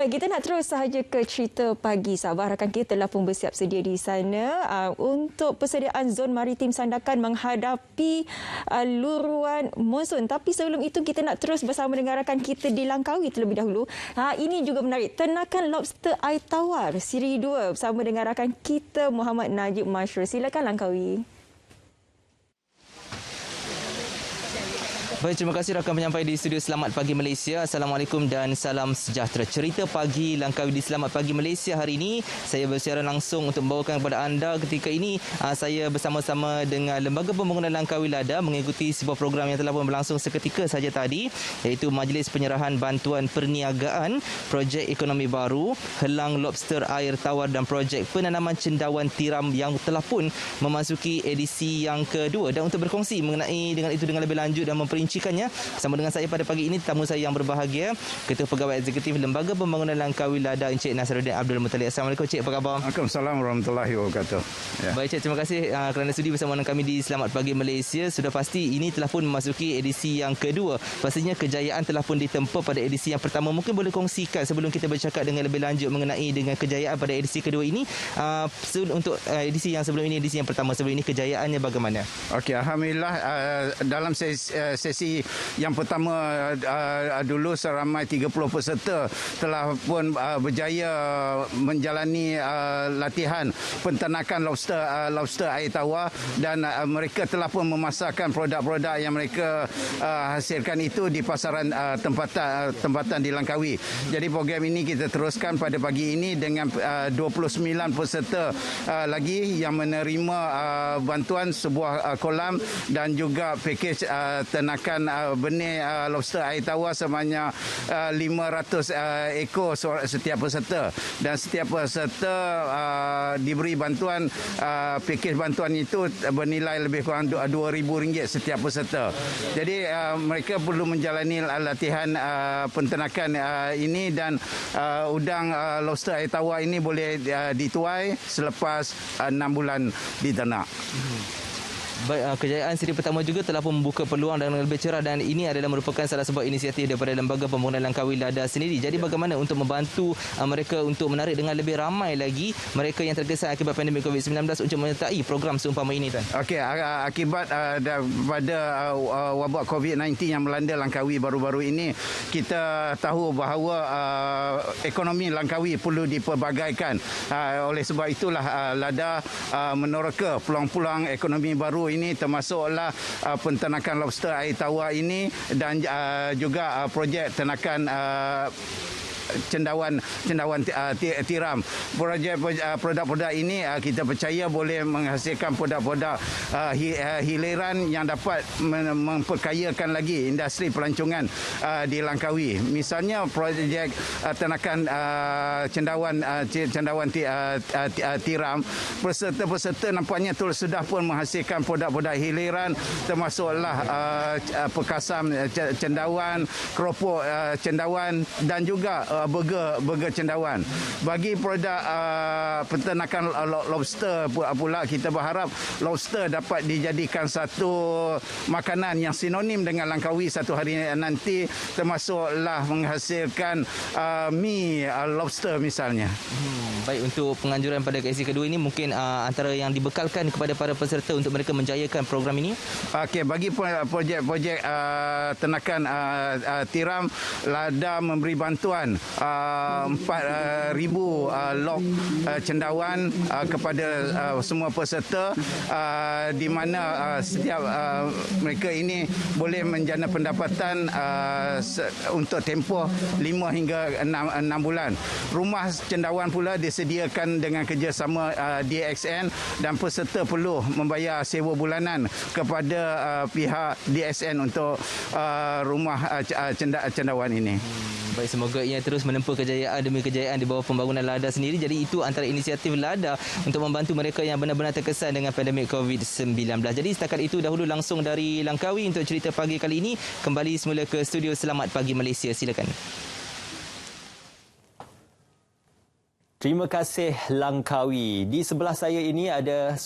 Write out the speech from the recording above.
Kita nak terus sahaja ke cerita pagi. Sabah rakan kita telah pun bersiap sedia di sana untuk persediaan zon maritim Sandakan menghadapi luruan monsun. Tapi sebelum itu kita nak terus bersama dengan rakan kita di Langkawi terlebih dahulu. Ini juga menarik. Ternakan lobster air tawar siri 2 bersama dengan rakan kita Muhammad Najib Mashrul. Silakan Langkawi. Baik, terima kasih rakan penyampai di studio Selamat Pagi Malaysia. Assalamualaikum dan salam sejahtera. Cerita pagi Langkawi di Selamat Pagi Malaysia hari ini, saya bersiaran langsung untuk membawakan kepada anda. Ketika ini saya bersama-sama dengan Lembaga Pembangunan Langkawi Lada mengikuti sebuah program yang telah pun berlangsung seketika saja tadi, iaitu Majlis Penyerahan Bantuan Perniagaan, Projek Ekonomi Baru, Helang Lobster Air Tawar dan Projek Penanaman Cendawan Tiram yang telah pun memasuki edisi yang kedua. Dan untuk berkongsi mengenai dengan itu dengan lebih lanjut dan memperincikannya, bersama dengan saya pada pagi ini tetamu saya yang berbahagia, Ketua Pegawai Eksekutif Lembaga Pembangunan Langkawi Lada, Encik Nasruddin Abdul Muttalib. Assalamualaikum Cik, apa khabar? Waalaikumsalam warahmatullahi wabarakatuh. Ya. Baik Cik, terima kasih kerana sudi bersama dengan kami di Selamat Pagi Malaysia. Sudah pasti ini telah pun memasuki edisi yang kedua. Pastinya kejayaan telah pun ditempa pada edisi yang pertama. Mungkin boleh kongsikan sebelum kita bercakap dengan lebih lanjut mengenai dengan kejayaan pada edisi kedua ini. Untuk edisi yang sebelum ini, edisi yang pertama sebelum ini, kejayaannya bagaimana? Okey, alhamdulillah dalam sesi yang pertama dulu seramai 30 peserta telah pun berjaya menjalani latihan penternakan lobster air tawar, dan mereka telah pun memasarkan produk-produk yang mereka hasilkan itu di pasaran tempatan di Langkawi. Jadi program ini kita teruskan pada pagi ini dengan 29 peserta lagi yang menerima bantuan sebuah kolam dan juga pakej ternakan benih lobster air tawar sebanyak 500 ekor setiap peserta, dan setiap peserta diberi bantuan, pakej bantuan itu bernilai lebih kurang RM2,000 setiap peserta. Jadi mereka perlu menjalani latihan penternakan ini, dan udang lobster air tawar ini boleh dituai selepas 6 bulan diternak. Baik, kejayaan siri pertama juga telah pun membuka peluang dan lebih cerah, dan ini adalah merupakan salah sebuah inisiatif daripada Lembaga Pembangunan Langkawi Lada sendiri. Jadi bagaimana untuk membantu mereka untuk menarik dengan lebih ramai lagi mereka yang terkesan akibat pandemik COVID-19 untuk menyertai program seumpama ini, Tuan? Okey, akibat daripada wabak COVID-19 yang melanda Langkawi baru-baru ini, kita tahu bahawa ekonomi Langkawi perlu dipelbagaikan. Oleh sebab itulah Lada meneroka peluang-peluang ekonomi baru ini, termasuklah penternakan lobster air tawar ini, dan juga projek ternakan cendawan tiram. Produk-produk ini kita percaya boleh menghasilkan produk-produk hiliran yang dapat memperkayakan lagi industri pelancongan di Langkawi. Misalnya projek ternakan cendawan tiram, peserta-peserta nampaknya sudah pun menghasilkan produk-produk hiliran, termasuklah perkasam cendawan, keropok cendawan, dan juga burger cendawan. Bagi produk penternakan lobster pula, kita berharap lobster dapat dijadikan satu makanan yang sinonim dengan Langkawi satu hari nanti, termasuklah menghasilkan mi lobster misalnya. Baik, untuk penganjuran pada edisi kedua ini, mungkin antara yang dibekalkan kepada para peserta untuk mereka menjayakan program ini? Okey, bagi projek ternakan tiram, Lada memberi bantuan 4,000 log cendawan kepada semua peserta, di mana setiap mereka ini boleh menjana pendapatan untuk tempoh 5 hingga 6 bulan. Rumah cendawan pula disediakan dengan kerjasama DXN, dan peserta perlu membayar sewa bulanan kepada pihak DXN untuk rumah cendawan ini. Baik, semoga ia terus menempuh kejayaan demi kejayaan di bawah pembangunan Lada sendiri. Jadi itu antara inisiatif Lada untuk membantu mereka yang benar-benar terkesan dengan pandemik COVID-19. Jadi setakat itu dahulu langsung dari Langkawi untuk cerita pagi kali ini. Kembali semula ke studio Selamat Pagi Malaysia. Silakan. Terima kasih Langkawi. Di sebelah saya ini ada